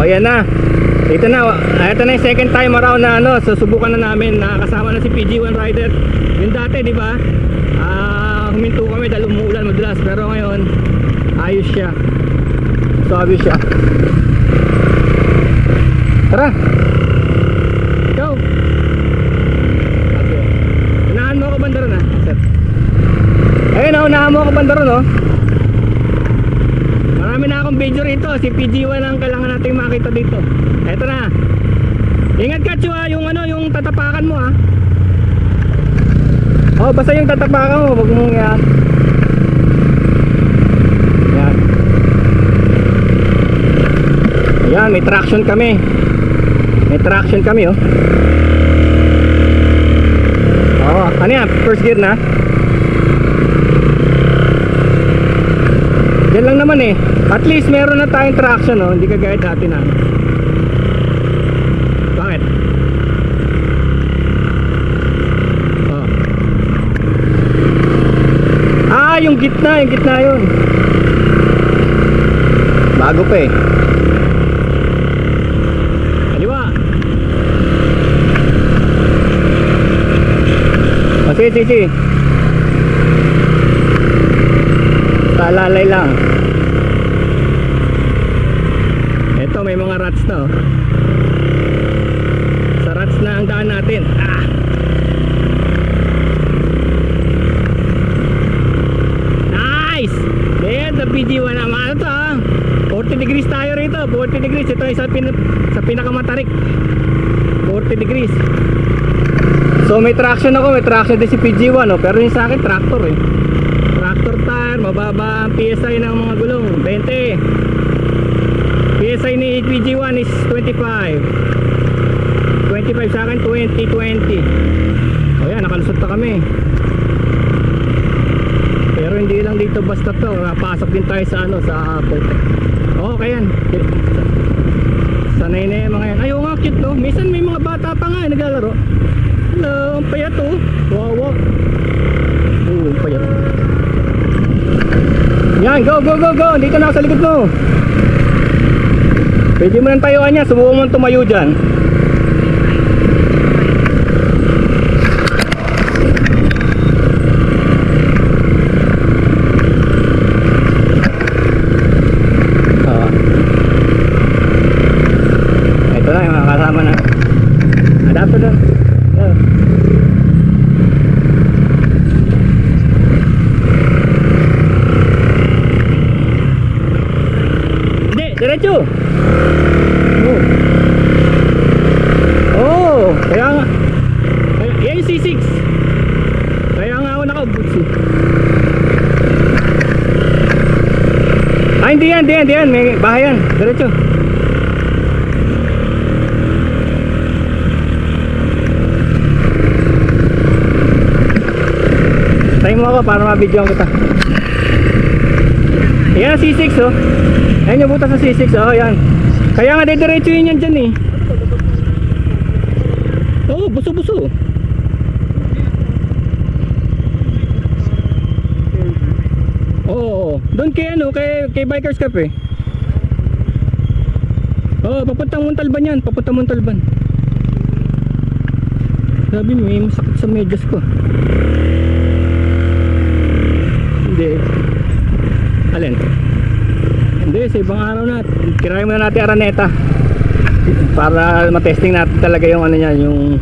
O ayan na. Ito na yung second time around na ano, susubukan na namin. Nakakasama na si PG1 Rider. Yung dati, di ba? Huminto kami dahil umuulan madalas, pero ngayon ayos siya. Sabi siya. Tara. Go. Okay. Unahan mo ako banda ron, ha? Sir. Ayun, unahan mo ako banda ron, oh. Marami na akong video rito. Si PG1 ang kailangan nating makita dito. Eto na. Ingat ka, Chu, ha? Yung ano, yung tatapakan mo, ha? Oh, basta yung tatapakan mo, wag mong yan. Yan. Ayan, may traction kami. May traction kami, oh. Oh, ano yan? First gear na. Yan lang naman eh. At least meron na tayong traction, oh. Hindi kagaya dati na. Bakit? Oh. Ah, yung gitna yun. Bago pa eh. Kaliwa. O sige. Talalay lang. Ito may mga rats na, oh. Sa rats na ang daan natin. Nice! Then the PG1 na ano to, ha? 40 degrees tayo rito. 40 degrees. Ito ay sa pinakamatarik. 40 degrees. So may traction ako. May traction din si PG1, oh. Pero yung sa akin tractor eh. Tractor tire. Mababa ang PSI ng mga gulong. 20. PSI ni PG1 is 25. 25 sa akin. 20. O yan, nakalusot na kami. Pero hindi lang dito basta to. Pasok din tayo sa ano, sa port. Okay yan. Sanay na yung mga yan. Ayaw nga, cute, no? Minsan may mga bata pa nga naglalaro. Hello, ang payat, oh. Wow. Ang payat. Yan, go. Dito na ako sa likod mo. Pwede mo nang tayuan niya. Subukan mo tumayo dyan. Ito na yung mga kasama na. Adapter doon. Hindi, diretso. Kaya nga yan yung C6. Kaya nga ako naka-boots eh. Hindi yan. May bahay yan. Diretso. Tayo mo ako para mabidyoan kita. Yan ang C6, oh. Yan yung butas sa C6, oh. Yan. Kaya nga diretso yun yan dyan eh. Oh, buso. Oo. Doon kay ano, kay Bikers Cup eh. Oh, papuntang Montalban yan, Sabi mo, may masakit sa medyas ko. Hindi. Alin? Hindi, sa ibang araw na. Kirahin muna natin Araneta. Para matesting natin talaga yung ano niya, yung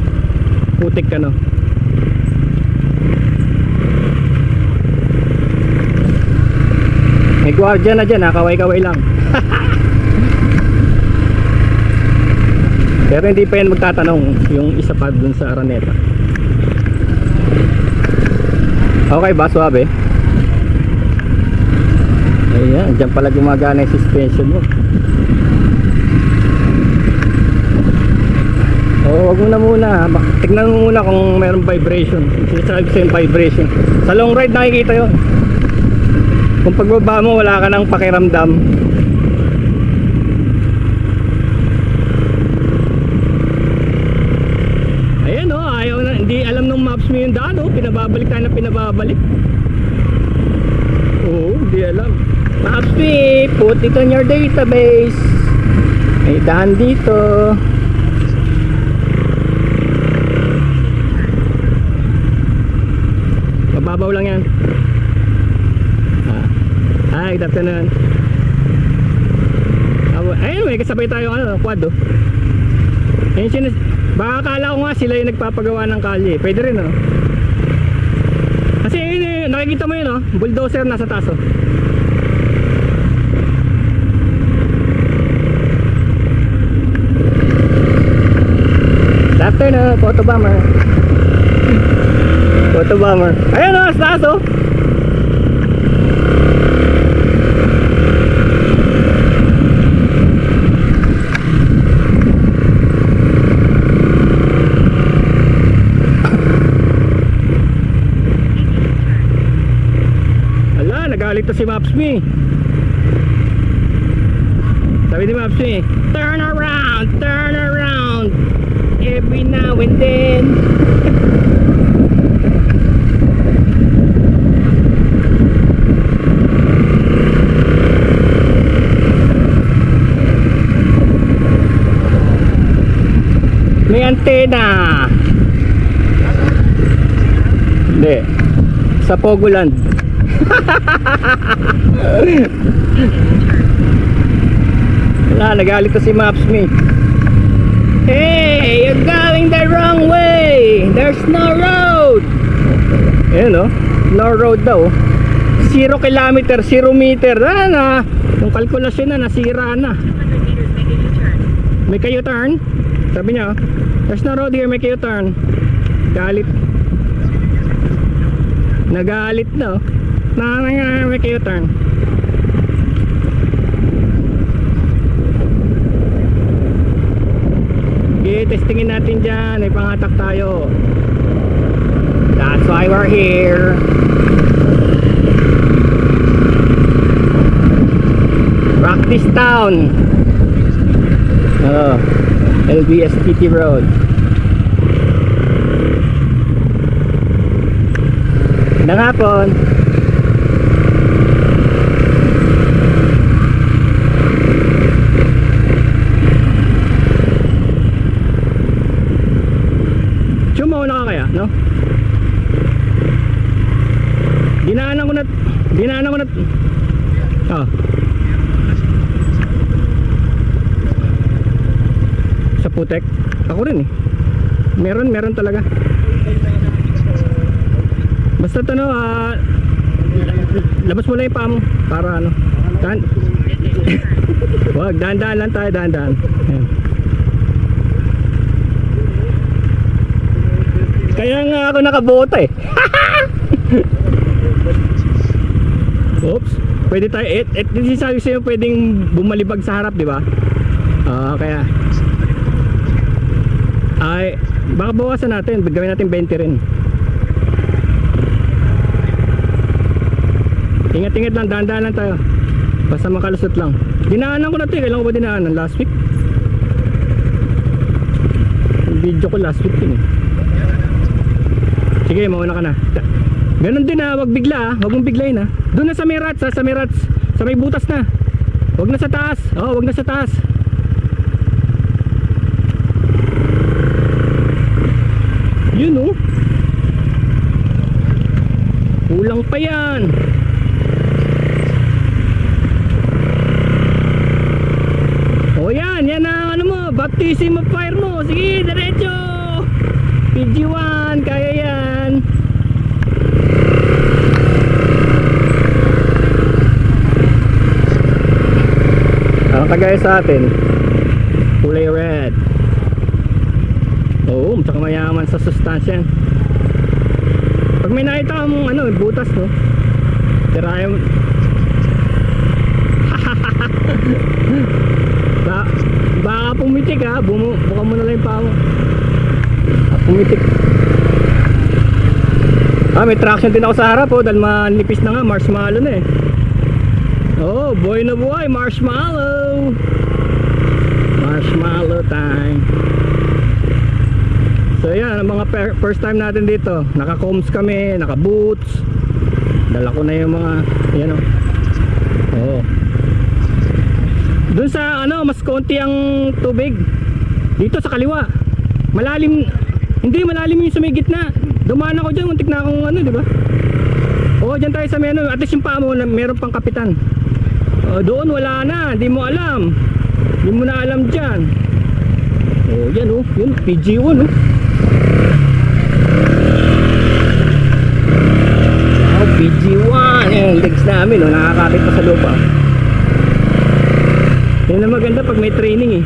putik ano. May gwardiya na dyan, kaway-kaway lang. Pero hindi pa yan magtatanong yung isa pa dun sa Araneta. Okay ba? Suabe? Ayan, dyan pala gumagana yung suspension mo. Oh, wag mo na muna. Tignan mo muna kung mayroong vibration. Sinasabi ko yung vibration. Sa long ride nakikita yun. Kung pagbaba mo wala ka ng pakiramdam. Ayan, oh, ayaw na. Hindi alam ng maps mo yung daan, oh. Pinababalik tayo na pinababalik. Oo, hindi alam. Maps me, put it on your database. May daan dito. Mababaw lang yan. Hi, good afternoon. Ayun, may kasabay tayo quad oh. Baka akala ko nga sila yung nagpapagawa ng kalye. Pwede rin oh. Kasi yun, nakikita mo yun oh, bulldozer nasa taas oh. Good afternoon, photo bomber. Photo bomber. Ayun oh, sa taas oh. Nagalit to si Mapsme. Sabi ni Mapsme, turn around every now and then. May antena. Hindi, sa Pogoland. Wala, nagalit to si Mapsme. Hey, you're going the wrong way. There's no road. Ayan oh, no road daw. 0 kilometer, 0 meter. Na, yung kalkulasyon na nasira na. Make a U-turn. Sabi niya, there's no road here, make a U-turn. Galit. Nagalit na oh. Make a U-turn. Okay, testingin natin dyan. May pangatak tayo. That's why we're here. Practice Town. LBSTT Road. Magandang hapon. Mauna ka kaya, no? Dinaanan ko na oh. Sa Putek ako rin eh. Meron talaga. Basta labas mo lang yung paa mo para ano. Wag, dahan-dahan lang tayo, dahan-dahan. Ayan. Kaya nga ako nakabota eh. Oops. Pwede tayo, sabi sa'yo pwedeng bumalibag sa harap, di ba? Kaya ay, baka bawasan natin, gawin natin 20 rin. Ingat-ingat lang, dahan-dahan lang tayo. Basta makalusot lang. Dinaanan ko na ito eh, kailan ko ba dinaanan? Last week? Yung video ko last week yun eh. Sige, mauna ka na. Ganon din wag bigla wag mong biglayin Doon na sa may rats sa may rats, sa may butas na. Wag na sa taas. Wag na sa taas. Yun oh. Kulang pa yan. Yan ang ano mo, baptism of fire mo. Sige, diretso. PG1, kaya yan. Ang kagaya sa atin, kulay red. Oo, tsaka mayaman sa sustansya. Pag may nakita mong ano, butas no, tirayan mo. Baka pumitik buka mo na lang yung paa mo. Pumitik. May traction din ako sa harap dahil manipis na nga, marshmallow na eh. Buhay na buhay, marshmallow. Marshmallow time. So yan, ang mga first time natin dito. Naka-combs kami, naka-boots. Dala ko na yung mga, yan Doon sa ano, mas konti ang tubig. Dito sa kaliwa. Malalim, hindi malalim yung sa may gitna. Dumaan ako dyan, muntik na akong ano, di ba? Oo, dyan tayo sa may ano, at least yung paa mo, meron pang kapitan. Doon wala na, hindi mo alam. Hindi mo na alam dyan. Yan yun, PG1 PG1, yung legs namin nakakakit pa sa lupa. Yan ang maganda pag may training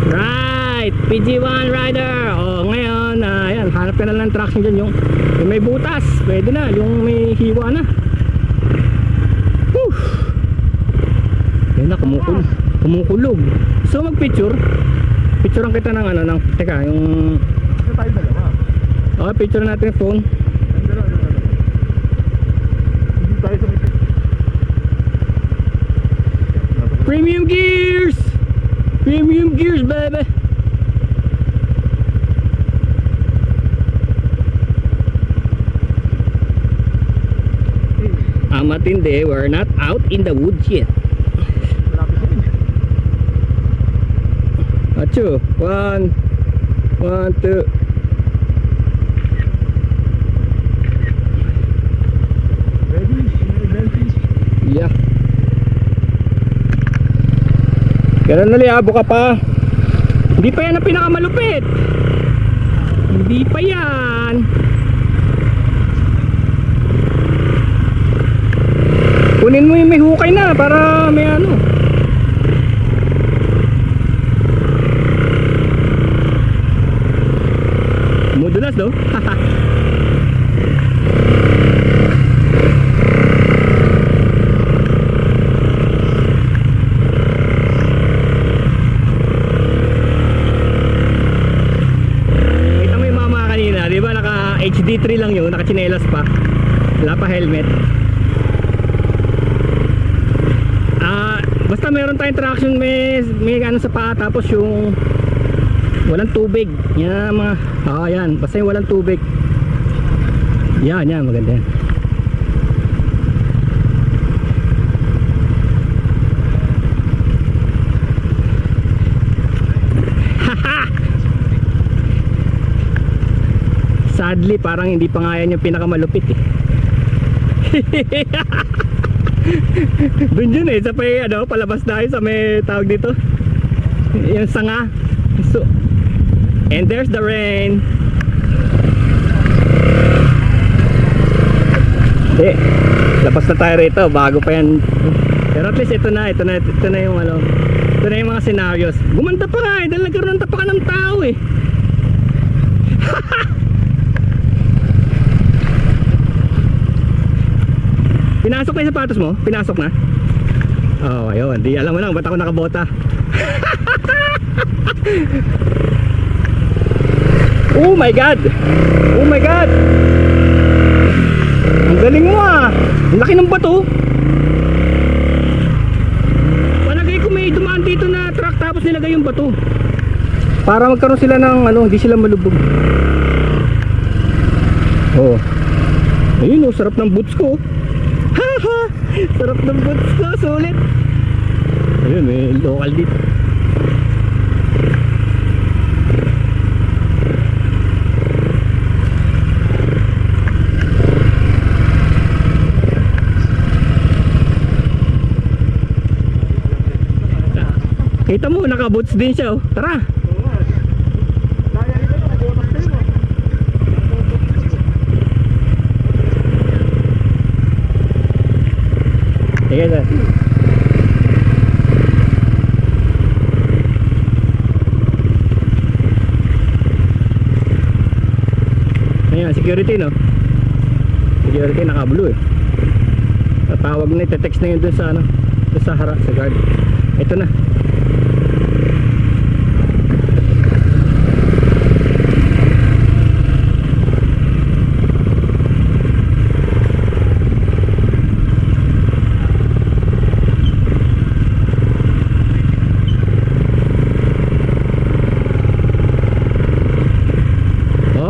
Right, PG1 rider. Ngayon, yan, hanap ka na ng traction dyan, yung may butas, pwede na, yung may hiwa na. Yan na, kumukulog. So mag-picture. Picturean kita ng ano, ng, teka, yung picture natin yung phone. Premium gears! Premium gears, baby! Matindi, we're not out in the woods yet. Acho, 1, 2. Yeah. Ganun na liabo ka pa. Hindi pa yan ang pinakamalupit. Hindi pa yan. Kunin mo yung may hukay na para may ano. Mudulas do. Diba naka HD3 lang yun, naka chinelas pa, wala pa helmet. Basta meron tayong traction, may ano sa paa, tapos yung walang tubig yan mga, yan, basta yung walang tubig yan, maganda yan. Sadly, parang hindi pa nga yan yung pinakamalupit Doon yun sa ano, palabas tayo sa may tawag dito, yung sanga. So, and there's the rain. Labas na tayo rito, bago pa yan. Pero at least ito na yung ano, ito na yung mga scenarios. Gumanda pa nga dahil nagkaroon ng tapakan ng tao Pinasok na yung sapatos mo? Pinasok na? Ayun. Di alam mo lang, ba't ako nakabota? Oh my God! Oh my God! Ang galing mo Ang laki ng bato. Palagay ko may dumaan dito na truck tapos nilagay yung bato. Para magkaroon sila ng ano, hindi sila malubog. Ayun sarap ng boots ko. Sarap ng boots ko, sulit. Ayun, may local dito. Kita mo, naka-boots din siya Tara. Sige sir. Ayan, security security naka-blue tatawag na, text na yun dun sa ano, dun sa harap, sa guard. Ito na.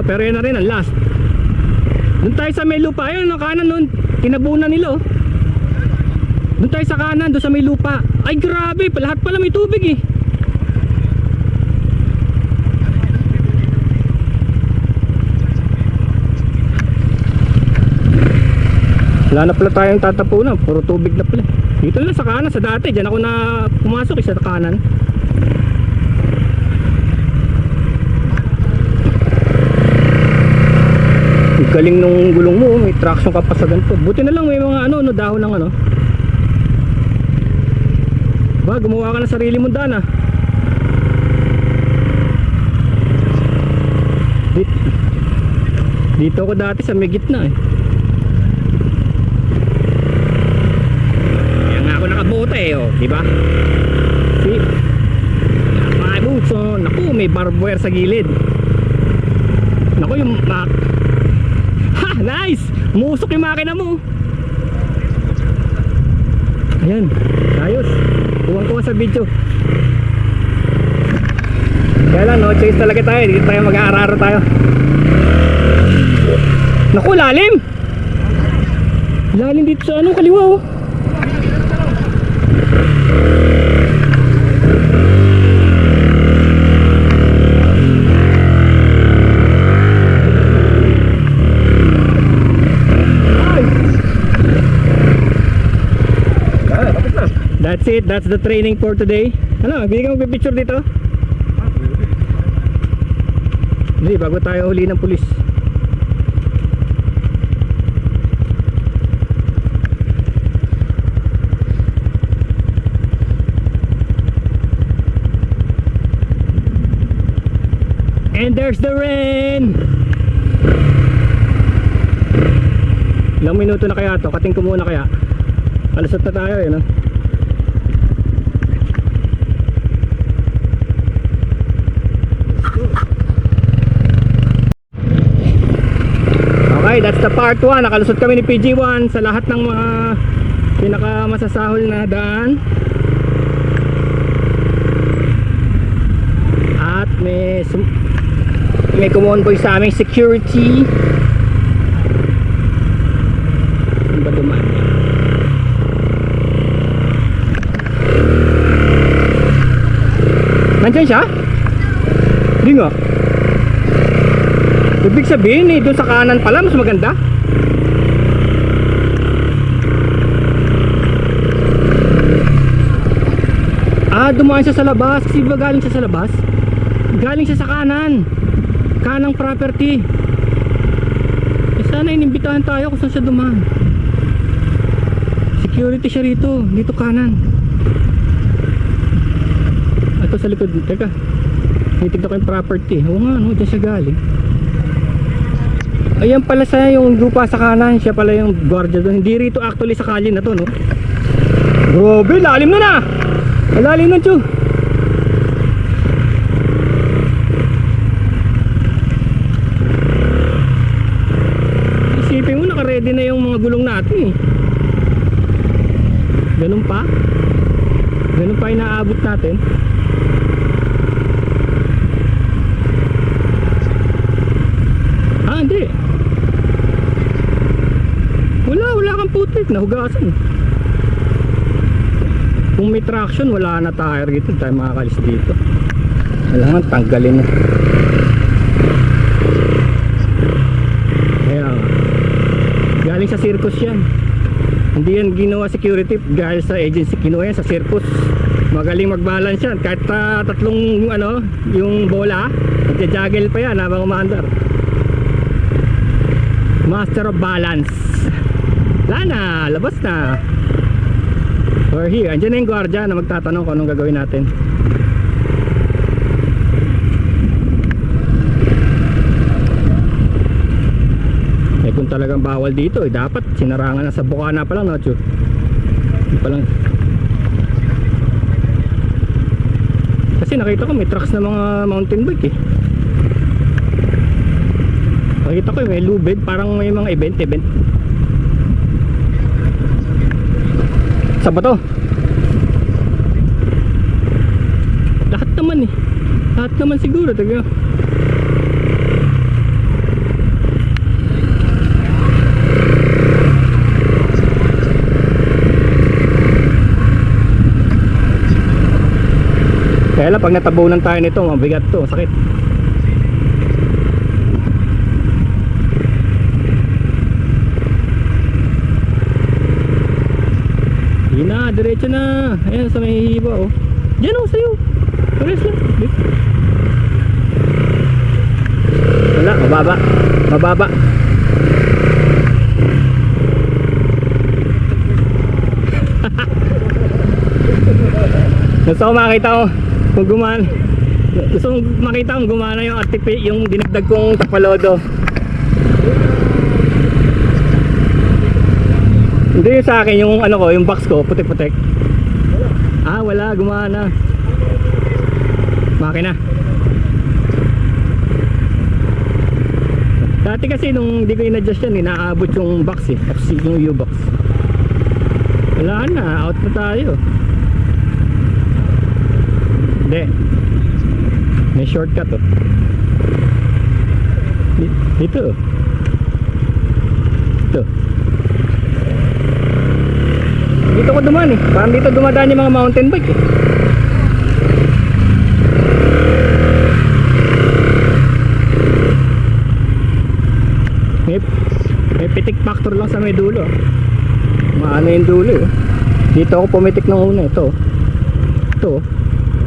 Pero yan na rin ang last. Doon tayo sa may lupa. Ayun, kanan nun. Tinabunan nila Doon tayo sa kanan, doon sa may lupa. Ay grabe, lahat pala may tubig eh. Wala na pala tayong tatapunan, puro tubig na pala. Dito lang sa kanan, sa dati, dyan ako na pumasok sa kanan. Ang galing nung gulong mo, may traction ka pa sa ganito. Buti na lang may mga ano, dahon ng ano. Ba, gumawa ka ng sarili mong daan ah. Dito ako dati sa may gitna eh. Kaya nga ako nakabuta eh, oh, di ba? See? So, naku, may barbed wire sa gilid. Naku, yung ha, nice! Musok yung makina mo. Ayan, ayos. Kuwang-kuwa sa video. Kaya lang, no choice talaga tayo. Dito tayo mag-aararo tayo. Naku, lalim! Lalim dito sa anong kaliwa oh. That's it, that's the training for today. Ano, bigyan mo picture dito? Hindi, bago tayo huli ng pulis. And there's the rain. Ilang minuto na kaya to? Kating ko muna kaya. Alasot na tayo eh, no? Okay, that's the part 1. Nakalusot kami ni PG1 sa lahat ng mga pinakamasasahol na daan. At may kumonvoy sa aming security. Ano ba dumaan? Nandiyan siya? Hindi nga. Ibig sabihin eh, doon sa kanan pala mas maganda. Ah, dumaan siya sa labas. Kasi ba galing siya sa labas? Galing siya sa kanan. Kanang property. Eh sana inimbitahan tayo kung saan siya dumaan. Security siya rito. Dito kanan. Ito sa likod. Teka, titignan ko yung property. Oo nga, no, dyan siya galing. Ayan pala sa yung lupa sa kanan. Siya pala yung guardia doon. Hindi rito actually sa kalye na to, no? Grabe, lalim na na. Lalim na, Chu. Isipin mo, naka-ready na yung mga gulong natin eh. Ganun pa. Ganun pa inaabot natin. Ah, hindi. Wala kang putik, nahugasan. Kung may traction, wala na tayo rito. Tayo makakalis dito. Kailangan tanggalin na. Kaya galing sa circus yan. Hindi yan ginawa security, dahil sa agency, kinuha yan sa circus. Magaling mag-balance yan. Kahit tatlong ano, yung bola, nagja-juggle pa yan habang umaandar. Master of balance. Wala na, labas na. We're here. Andiyan na yung guardia na magtatanong kung anong gagawin natin. Eh kung talagang bawal dito, eh, dapat sinarangan na sa Bukana pa lang, no, Chu? Pa lang. Kasi nakita ko may trucks na mga mountain bike eh. Nakita ko may lubid, parang may mga event. Sa ba to? Lahat naman eh. Lahat naman siguro, taga. Kaya lang pag natabunan tayo nito, mabigat to, sakit. Yun na, diretso na. Ayan sa may hiba oh. Diyan oh, sa'yo. Pares lang. Wala, mababa. Mababa. Gusto ko makita ko kung gumana. Gusto kong makita kung gumana yung RTP, yung dinagdag kong tapalodo. Hindi yung sa akin, yung ano ko, yung box ko, putik-putik. Ah, wala, gumana. Makina. Dati kasi nung hindi ko in-adjust yan, inaabot yung box eh. FC yung U-box. Wala na, out na tayo. Hindi. May shortcut oh. Dito oh. Ito. Dito ko dumaan eh. Parang dito dumadaan yung mga mountain bike eh. May pitik factor lang sa may dulo. Maano yung dulo eh. Dito ako pumitik ng una. Ito. Ito.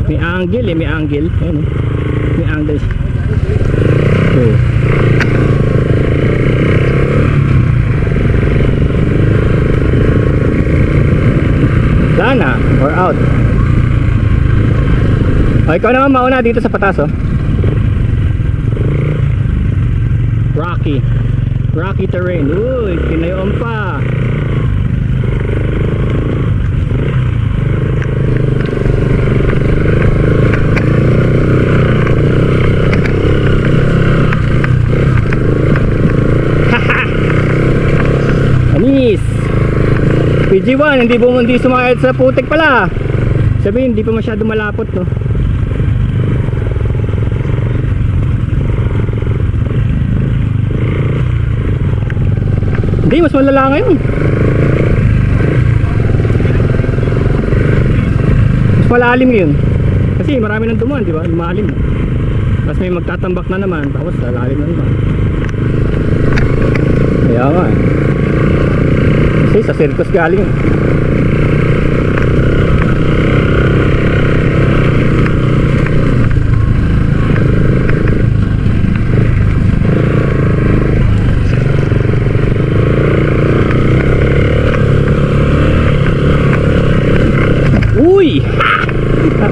May angle eh. May angle. Ayan eh. May angle. Ito. Sana or out. O, ikaw naman mauna dito sa patas oh. Rocky terrain. Uy, kinayoon pa. Anis. PG1, hindi sumakit sa putik pala. Sabihin, hindi pa masyado malapot no. Hindi, mas malala ngayon. Mas malalim yun. Kasi marami nang dumaan, di ba? Lumalim. Tapos may magtatambak na naman. Tapos lalalim na naman. Kaya nga eh. Kasi sa circus galing. Uy!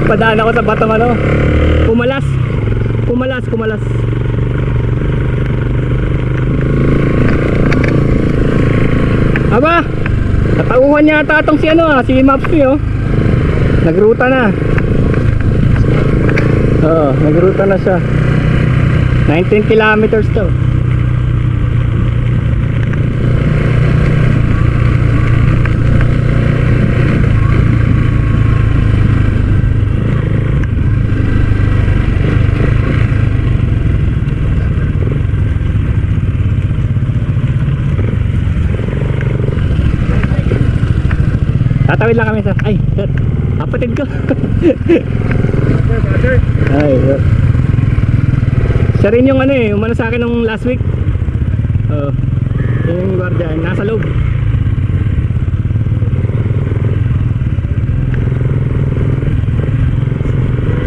Padaan ako sa batang ano. Kumalas. Aba, natauhan yata itong si ano si Maps oh. Nagruta na. Oo, nagruta na siya. 19 kilometers daw. Tatawid lang kami sa... Ay, sir. Kapatid ko. Ay, sir. Siya rin yung ano eh. Umano sa akin nung last week. Yung guardian. Nasa loob.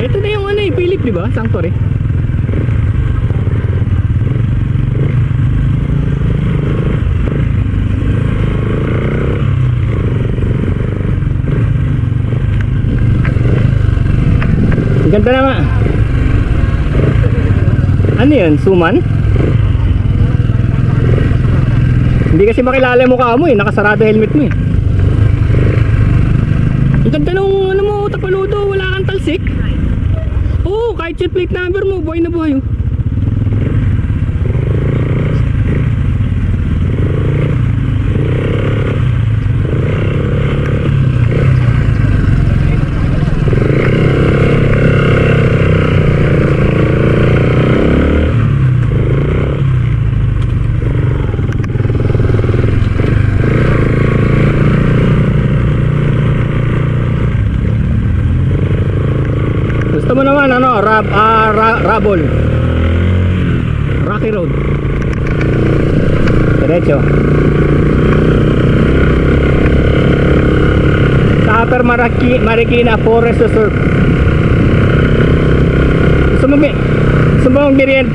Ito na yung ano eh. Philip, di ba? Sanctuary. Ganda naman. Ano yun? Suman? Hindi kasi makilala yung mukha mo eh. Nakasarado helmet mo eh. Ang ganda nung ano mo, tapaludo. Wala kang talsik. Oo, kahit yung plate number mo, buhay na buhay oh. Ito mo naman ano, Rabol. Rocky Road. Diretso. Sa Upper Marikina Forest Reserve. Gusto mo mag-merienda?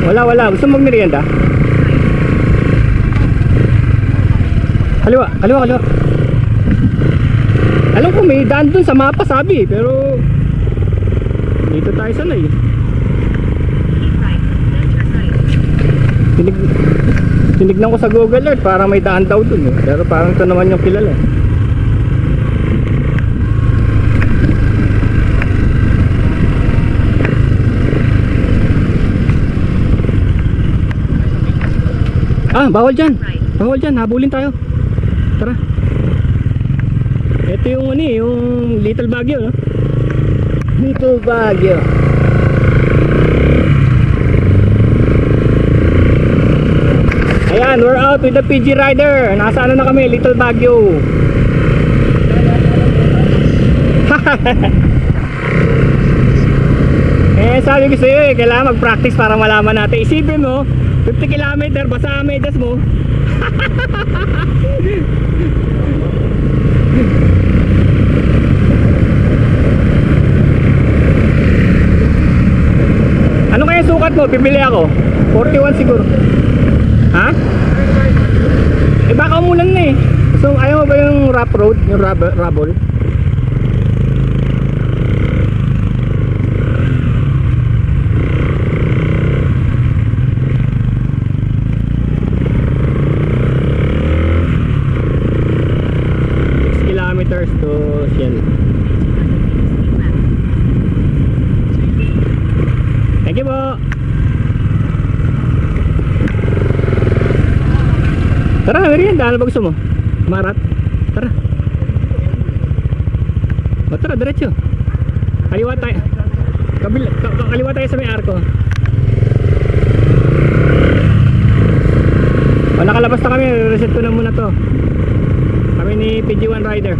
Wala. Gusto mo mag-merienda? Kaliwa. Alam ko may daan dun sa mapa sabi, pero dito tayo sanay. Tinignan ko sa Google Earth, parang may daan daw dun eh. Pero parang ito naman yung kilala. Bawal dyan, habulin tayo. Tara. Ito yung yung Little Baguio, no? Little Baguio. Ayan, we're out with the PG Rider. Nasa ano na kami, Little Baguio. Sabi ko sa'yo kailangan mag-practice para malaman natin. Isipin mo, 50 km, basa ang medyas mo. Ano kaya sukat mo? Bibili ako 41 siguro. Ha? Baka umulan na eh. So ayaw mo ba yung rough road? Yung rubble? To Shell. Thank you po. Tara, merienda. Ano ba gusto mo? Marat? Tara. Tara, diretso. Kaliwa tayo. Kaliwa tayo sa may arko. Nakalabas na kami. Reset ko na muna to. Kami ni PG1 Rider.